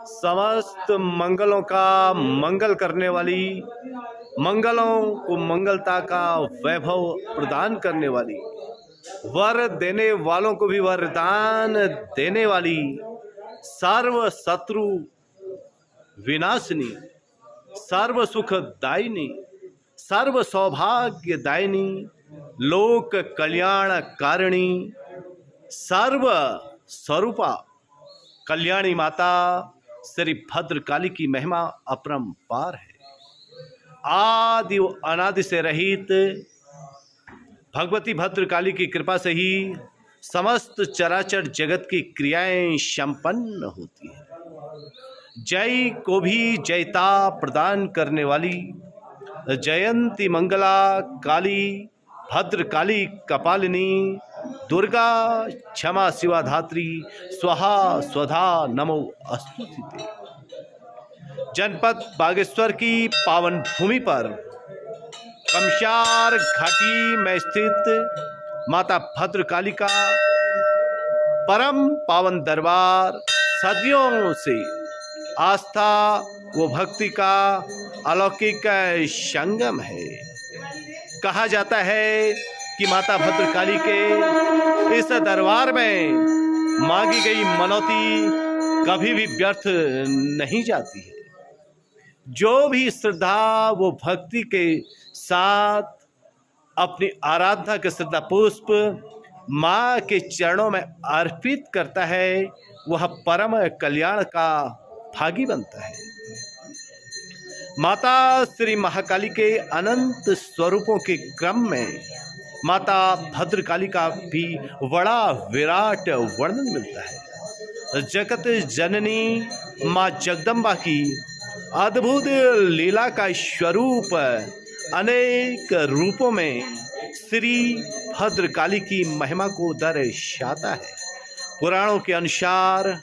समस्त मंगलों का मंगल करने वाली, मंगलों को मंगलता का वैभव प्रदान करने वाली, वर देने वालों को भी वरदान देने वाली, सर्व शत्रु विनाशिनी, सर्व सुखदायिनी, सर्व सौभाग्यदायिनी, लोक कल्याणकारिणी, सर्व स्वरूपा कल्याणी माता श्री भद्रकाली की महिमा अपरंपार है। आदि व अनादि से रहित भगवती भद्रकाली की कृपा से ही समस्त चराचर जगत की क्रियाएं संपन्न होती है। जय को भी जयता प्रदान करने वाली जयंती मंगला काली, भद्रकाली कपालिनी, दुर्गा क्षमा शिवा धात्री, स्वाहा स्वधा नमो अस्तुते। जनपद बागेश्वर की पावन भूमि पर कमशार घाटी में स्थित माता भद्रकाली का परम पावन दरबार सदियों से आस्था व भक्ति का अलौकिक संगम है। कहा जाता है कि माता भद्रकाली के इस दरबार में मांगी गई मनौती कभी भी व्यर्थ नहीं जाती है। जो भी श्रद्धा वो भक्ति के साथ अपनी आराधना के श्रद्धा पुष्प माँ के चरणों में अर्पित करता है, वह परम कल्याण का भागी बनता है। माता श्री महाकाली के अनंत स्वरूपों के क्रम में माता भद्रकाली का भी बड़ा विराट वर्णन मिलता है। जगत जननी माँ जगदम्बा की अद्भुत लीला का स्वरूप अनेक रूपों में श्री भद्रकाली की महिमा को दर्शाता है। पुराणों के अनुसार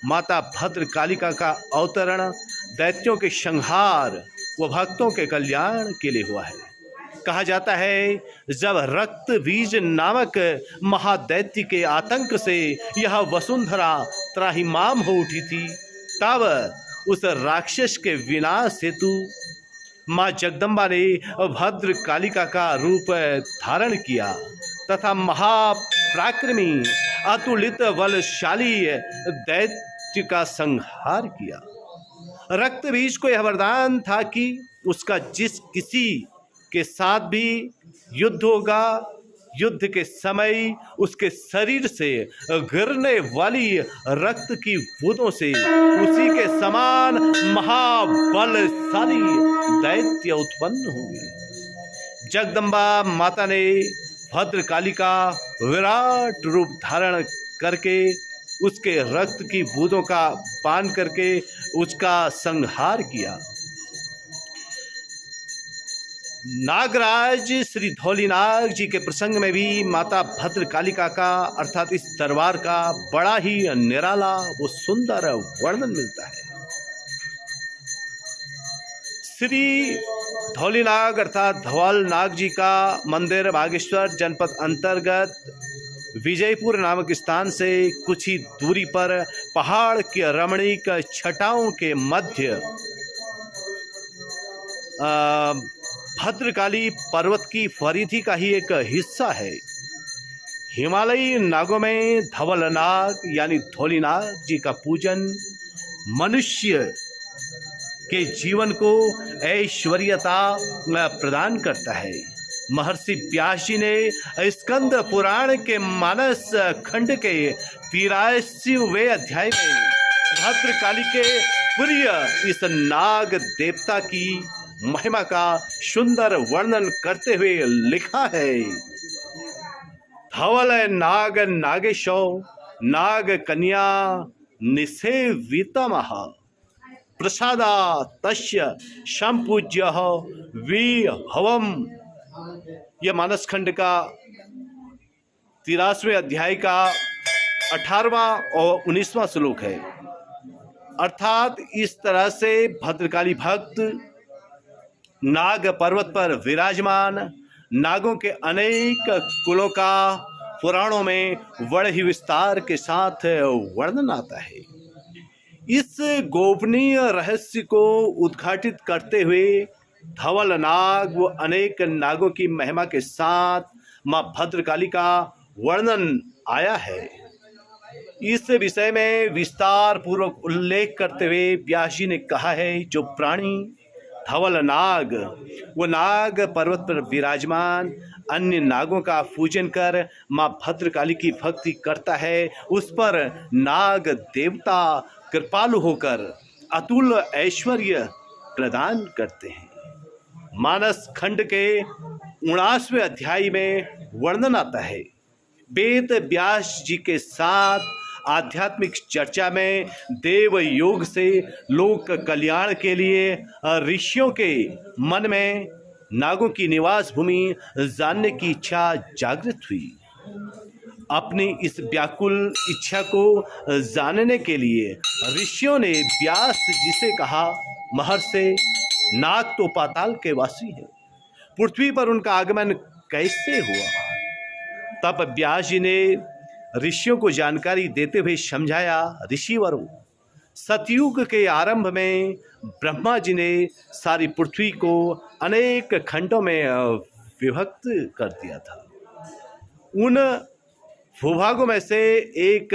माता भद्रकालिका का अवतरण दैत्यों के संहार व भक्तों के कल्याण के लिए हुआ है। कहा जाता है जब रक्त बीज नामक महादैत्य के आतंक से यह वसुंधरा त्राहिमाम हो उठी थी, तब उस राक्षस के विनाश हेतु माँ जगदम्बा ने भद्रकालिका का रूप धारण किया तथा महापराक्रमी अतुलित बलशाली दैत्य का संहार किया। रक्त बीज को यह वरदान था कि उसका जिस किसी के साथ भी युद्ध होगा, युद्ध के समय उसके शरीर से गिरने वाली रक्त की बूंदों से उसी के समान महाबलशाली दैत्य उत्पन्न होंगे। जगदम्बा माता ने भद्रकाली का विराट रूप धारण करके उसके रक्त की बूंदों का पान करके उसका संहार किया। नागराज श्री धौलीनाग जी के प्रसंग में भी माता भद्रकालिका का अर्थात इस दरबार का बड़ा ही निराला व सुंदर वर्णन मिलता है। श्री धौलीनाग अर्थात धौल नाग जी का मंदिर बागेश्वर जनपद अंतर्गत विजयपुर नामक स्थान से कुछ ही दूरी पर पहाड़ के रमणीक छटाओं के मध्य भद्रकाली पर्वत की परिधि का ही एक हिस्सा है। हिमालयी नागों में धवल नाग यानी धौलीनाग जी का पूजन मनुष्य के जीवन को ऐश्वर्यता प्रदान करता है। महर्षि व्यास जी ने स्कंद पुराण के मानस खंड के 83वें अध्याय में भद्रकाली के प्रिय इस नाग देवता की महिमा का सुंदर वर्णन करते हुए लिखा है। धवल नाग नागेशो नाग कन्या निसेवितमः प्रसादा तस्य संपूज्य विहवम। यह मानस खंड का 83वें अध्याय का 18वां और 19वां श्लोक है। अर्थात इस तरह से भद्रकाली भक्त नाग पर्वत पर विराजमान नागों के अनेक कुलों का पुराणों में बड़े ही विस्तार के साथ वर्णन आता है। इस गोपनीय रहस्य को उद्घाटित करते हुए धवल नाग व अनेक नागों की महिमा के साथ मां भद्रकाली का वर्णन आया है। इस विषय में विस्तार पूर्वक उल्लेख करते हुए व्यास जी ने कहा है, जो प्राणी धवल नाग वो नाग पर्वत पर विराजमान अन्य नागों का पूजन कर मां भद्रकाली की भक्ति करता है, उस पर नाग देवता कृपालु होकर अतुल ऐश्वर्य प्रदान करते हैं। मानस खंड के 79वें अध्याय में वर्णन आता है। वेद व्यास जी के साथ आध्यात्मिक चर्चा में देव योग से लोक कल्याण के लिए ऋषियों के मन में नागों की निवास भूमि जानने की इच्छा जागृत हुई। अपनी इस व्याकुल इच्छा को जानने के लिए ऋषियों ने व्यास जी से कहा, महर्षि, नाग तो पाताल के वासी हैं, पृथ्वी पर उनका आगमन कैसे हुआ? तब व्यास जी ने ऋषियों को जानकारी देते हुए समझाया, ऋषिवरों, सतयुग के आरंभ में ब्रह्मा जी ने सारी पृथ्वी को अनेक खंडों में विभक्त कर दिया था। उन भूभागों में से एक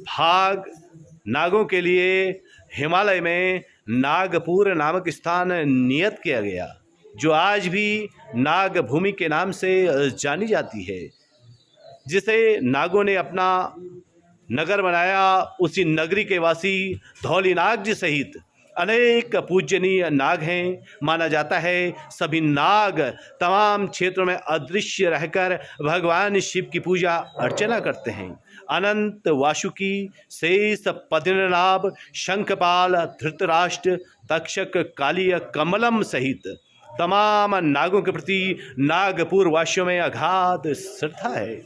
भाग नागों के लिए हिमालय में नागपुर नामक स्थान नियत किया गया, जो आज भी नाग भूमि के नाम से जानी जाती है। जिसे नागों ने अपना नगर बनाया, उसी नगरी के वासी धौलीनाग जी सहित अनेक पूजनीय नाग हैं। माना जाता है सभी नाग तमाम क्षेत्रों में अदृश्य रहकर भगवान शिव की पूजा अर्चना करते हैं। अनंत, वासुकी, शेष, पद्मनाभ, शंखपाल, धृतराष्ट्र, तक्षक, कालीय, कमलम सहित तमाम नागों के प्रति नागपुर वासियों में अगाध श्रद्धा है।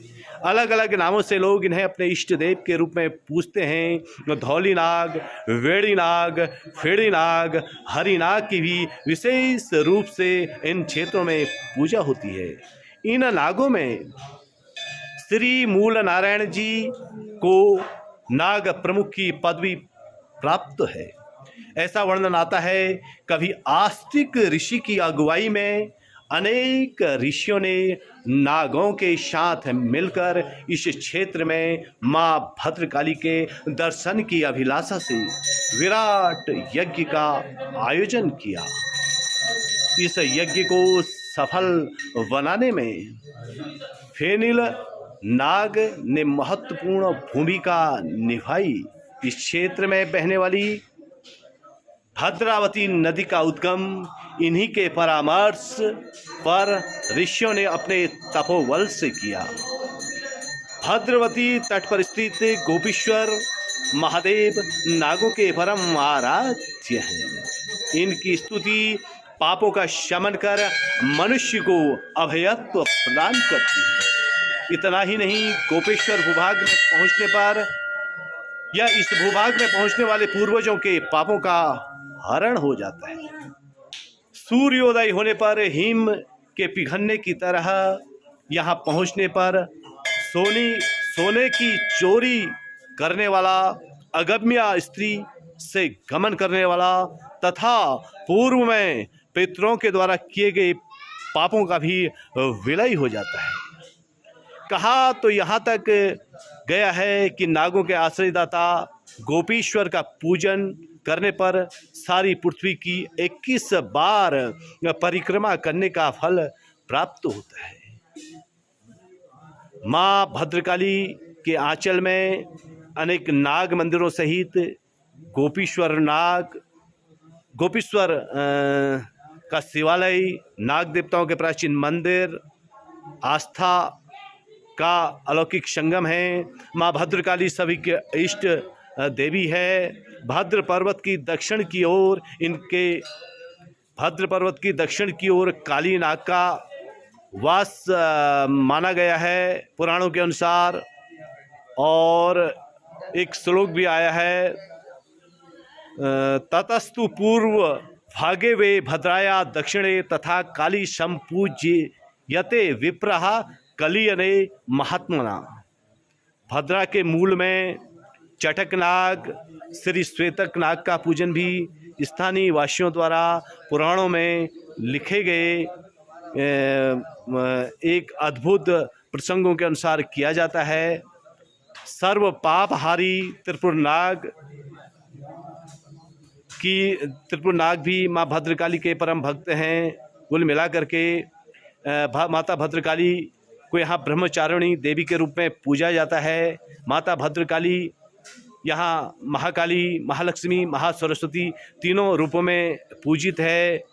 अलग अलग नामों से लोग इन्हें अपने इष्ट देव के रूप में पूजते हैं। धौली नाग, वेड़ी नाग, फेड़ी नाग, हरि नाग की भी विशेष रूप से इन क्षेत्रों में पूजा होती है। इन नागों में श्री मूल नारायण जी को नाग प्रमुख की पदवी प्राप्त है। ऐसा वर्णन आता है, कभी आस्तिक ऋषि की अगुवाई में अनेक ऋषियों ने नागों के साथ मिलकर इस क्षेत्र में मां भद्रकाली के दर्शन की अभिलाषा से विराट यज्ञ का आयोजन किया। इस यज्ञ को सफल बनाने में फेनिल नाग ने महत्वपूर्ण भूमिका निभाई। इस क्षेत्र में बहने वाली भद्रावती नदी का उद्गम इन्हीं के परामर्श पर ऋषियों ने अपने तपोबल से किया। भद्रवती तट पर स्थित गोपीश्वर महादेव नागों के परम आराध्य हैं। इनकी स्तुति पापों का शमन कर मनुष्य को अभयत्व प्रदान करती है। इतना ही नहीं, गोपेश्वर भूभाग में पहुंचने पर या इस भूभाग में पहुंचने वाले पूर्वजों के पापों का हरण हो जाता है। सूर्योदय होने पर हिम के पिघलने की तरह यहाँ पहुँचने पर सोने की चोरी करने वाला, अगम्य स्त्री से गमन करने वाला तथा पूर्व में पितरों के द्वारा किए गए पापों का भी विलय हो जाता है। कहा तो यहाँ तक गया है कि नागों के आश्रयदाता गोपीश्वर का पूजन करने पर सारी पृथ्वी की 21 बार परिक्रमा करने का फल प्राप्त होता है। माँ भद्रकाली के आंचल में अनेक नाग मंदिरों सहित गोपीश्वर का शिवालय, नाग देवताओं के प्राचीन मंदिर, आस्था का अलौकिक संगम है। माँ भद्रकाली सभी के इष्ट देवी है। भद्र पर्वत की दक्षिण की ओर काली नाग का वास माना गया है पुराणों के अनुसार। और एक श्लोक भी आया है, ततस्तु पूर्व भागे वे भद्राया दक्षिणे तथा काली संपूज्यते विप्रहा कलियने महात्मना। भद्रा के मूल में चटक नाग, श्री श्वेतक नाग का पूजन भी स्थानीय वासियों द्वारा पुराणों में लिखे गए एक अद्भुत प्रसंगों के अनुसार किया जाता है। सर्व पापहारी त्रिपुर नाग भी माँ भद्रकाली के परम भक्त हैं। कुल मिलाकर के माता भद्रकाली को यहाँ ब्रह्मचारिणी देवी के रूप में पूजा जाता है। माता भद्रकाली यहाँ महाकाली, महालक्ष्मी, महासरस्वती तीनों रूपों में पूजित है।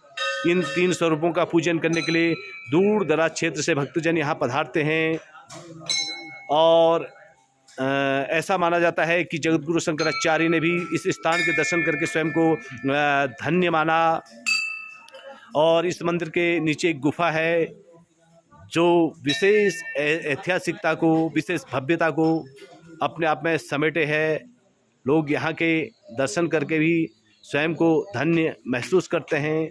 इन 3 स्वरूपों का पूजन करने के लिए दूर दराज क्षेत्र से भक्तजन यहाँ पधारते हैं और ऐसा माना जाता है कि जगतगुरु शंकराचार्य ने भी इस स्थान के दर्शन करके स्वयं को धन्य माना। और इस मंदिर के नीचे एक गुफा है जो विशेष ऐतिहासिकता को, विशेष भव्यता को अपने आप में समेटे है। लोग यहाँ के दर्शन करके भी स्वयं को धन्य महसूस करते हैं।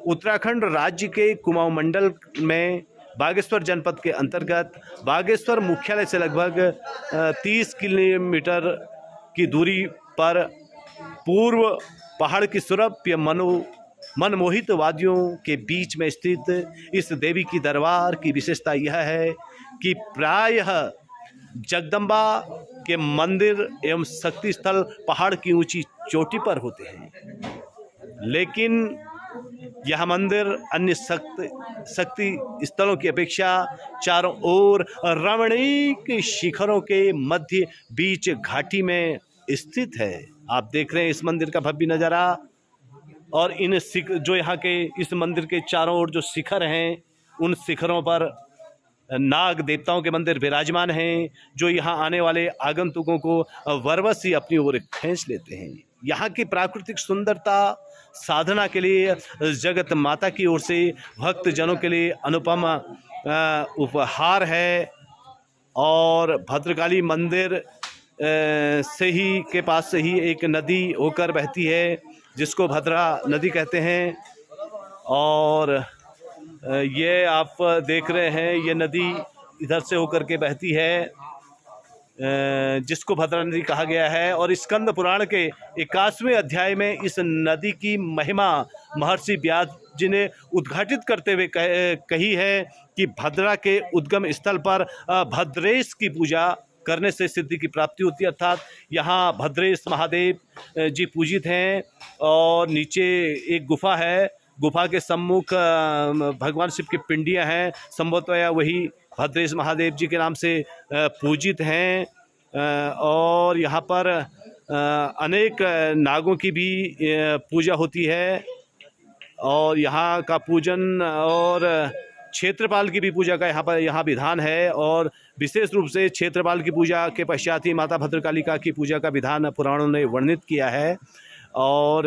उत्तराखंड राज्य के कुमाऊं मंडल में बागेश्वर जनपद के अंतर्गत बागेश्वर मुख्यालय से लगभग 30 किलोमीटर की दूरी पर पूर्व पहाड़ की सुरभ्य मनमोहित वादियों के बीच में स्थित इस देवी की दरबार की विशेषता यह है कि प्रायः जगदम्बा के मंदिर एवं शक्ति स्थल पहाड़ की ऊंची चोटी पर होते हैं, लेकिन यह मंदिर अन्य शक्ति स्थलों की अपेक्षा चारों ओर रमणीक शिखरों के मध्य बीच घाटी में स्थित है। आप देख रहे हैं इस मंदिर का भव्य नज़ारा। और इन जो यहाँ के इस मंदिर के चारों ओर जो शिखर हैं, उन शिखरों पर नाग देवताओं के मंदिर विराजमान हैं, जो यहाँ आने वाले आगंतुकों को वरवश ही अपनी ओर खींच लेते हैं। यहाँ की प्राकृतिक सुंदरता साधना के लिए जगत माता की ओर से भक्त जनों के लिए अनुपम उपहार है। और भद्रकाली मंदिर से ही के पास से ही एक नदी होकर बहती है, जिसको भद्रा नदी कहते हैं। और ये आप देख रहे हैं, ये नदी इधर से होकर के बहती है, जिसको भद्रा नदी कहा गया है। और स्कंद पुराण के 21वें अध्याय में इस नदी की महिमा महर्षि व्यास जी ने उद्घाटित करते हुए कही है कि भद्रा के उद्गम स्थल पर भद्रेश की पूजा करने से सिद्धि की प्राप्ति होती है। अर्थात यहाँ भद्रेश महादेव जी पूजित हैं। और नीचे एक गुफा है, गुफा के सम्मुख भगवान शिव की पिंडियाँ हैं, संभवतः वही भद्रेश महादेव जी के नाम से पूजित हैं। और यहाँ पर अनेक नागों की भी पूजा होती है। और यहाँ का पूजन और क्षेत्रपाल की भी पूजा का यहाँ विधान है। और विशेष रूप से क्षेत्रपाल की पूजा के पश्चात ही माता भद्रकालिका की पूजा का विधान पुराणों ने वर्णित किया है। और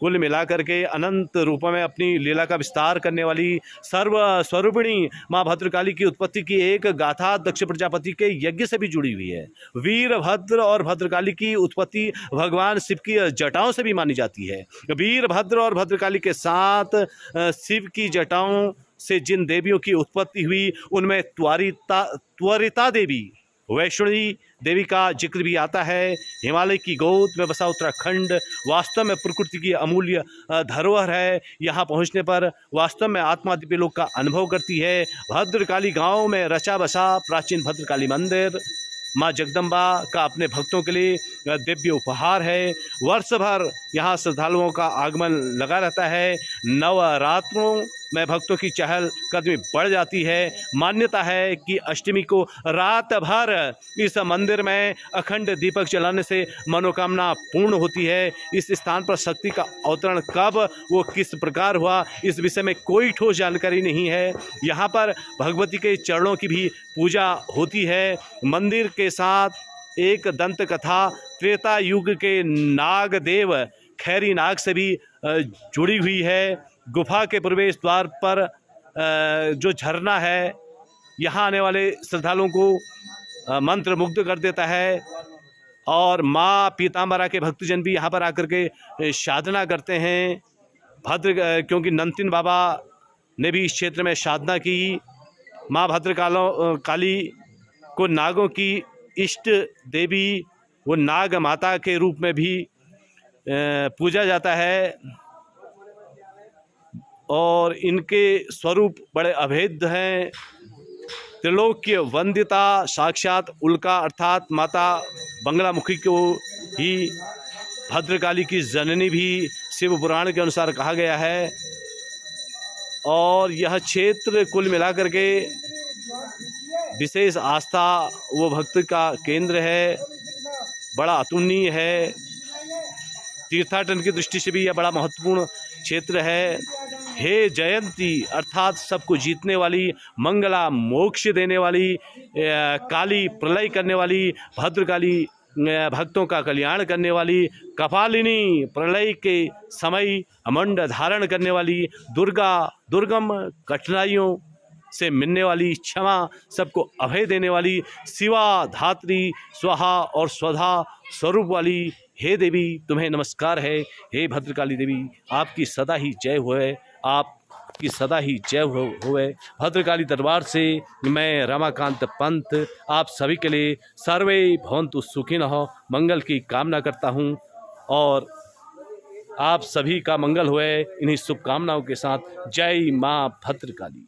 कुल मिलाकर के अनंत रूपों में अपनी लीला का विस्तार करने वाली सर्व स्वरूपिणी माँ भद्रकाली की उत्पत्ति की एक गाथा दक्ष प्रजापति के यज्ञ से भी जुड़ी हुई है। वीरभद्र और भद्रकाली की उत्पत्ति भगवान शिव की जटाओं से भी मानी जाती है। वीरभद्र और भद्रकाली के साथ शिव की जटाओं से जिन देवियों की उत्पत्ति हुई, उनमें त्वरिता देवी, वैष्णवी देवी का जिक्र भी आता है। हिमालय की गोद में बसा उत्तराखंड वास्तव में प्रकृति की अमूल्य धरोहर है। यहाँ पहुँचने पर वास्तव में आत्मा दिव्यलोक का अनुभव करती है। भद्रकाली गांव में रचा बसा प्राचीन भद्रकाली मंदिर माँ जगदम्बा का अपने भक्तों के लिए दिव्य उपहार है। वर्ष भर यहाँ श्रद्धालुओं का आगमन लगा रहता है। नवरात्रों में भक्तों की चहल कदमी बढ़ जाती है। मान्यता है कि अष्टमी को रात भर इस मंदिर में अखंड दीपक जलाने से मनोकामना पूर्ण होती है। इस स्थान पर शक्ति का अवतरण कब, वो किस प्रकार हुआ, इस विषय में कोई ठोस जानकारी नहीं है। यहाँ पर भगवती के चरणों की भी पूजा होती है। मंदिर के साथ एक दंत कथा त्रेता युग के नागदेव खैरी नाग से भी जुड़ी हुई है। गुफा के प्रवेश द्वार पर जो झरना है, यहाँ आने वाले श्रद्धालुओं को मंत्र मुग्ध कर देता है। और माँ पीताम्बरा के भक्तजन भी यहाँ पर आकर के साधना करते हैं। क्योंकि नंतिन बाबा ने भी इस क्षेत्र में साधना की। माँ भद्रकाली को नागों की इष्ट देवी वो नाग माता के रूप में भी पूजा जाता है और इनके स्वरूप बड़े अभेद्य हैं। त्रिलोक्य वंदिता साक्षात उल्का अर्थात माता बंगलामुखी को ही भद्रकाली की जननी भी शिव पुराण के अनुसार कहा गया है। और यह क्षेत्र कुल मिलाकर के विशेष आस्था व भक्ति का केंद्र है, बड़ा अतुलनीय है। तीर्थाटन की दृष्टि से भी यह बड़ा महत्वपूर्ण क्षेत्र है। हे जयंती अर्थात सबको जीतने वाली, मंगला मोक्ष देने वाली, काली प्रलय करने वाली, भद्रकाली भक्तों का कल्याण करने वाली, कपालिनी प्रलय के समय अमंड धारण करने वाली, दुर्गा दुर्गम कठिनाइयों से मिलने वाली, क्षमा सबको अभय देने वाली, शिवा धात्री स्वाहा और स्वधा स्वरूप वाली, हे देवी तुम्हें नमस्कार है। हे भद्रकाली देवी आपकी सदा ही जय होए, आपकी सदा ही जय होए। भद्रकाली दरबार से मैं रमाकांत पंत आप सभी के लिए सर्वे भवन्तु सुखिनः मंगल की कामना करता हूँ और आप सभी का मंगल होए। इन्हीं शुभकामनाओं के साथ जय माँ भद्रकाली।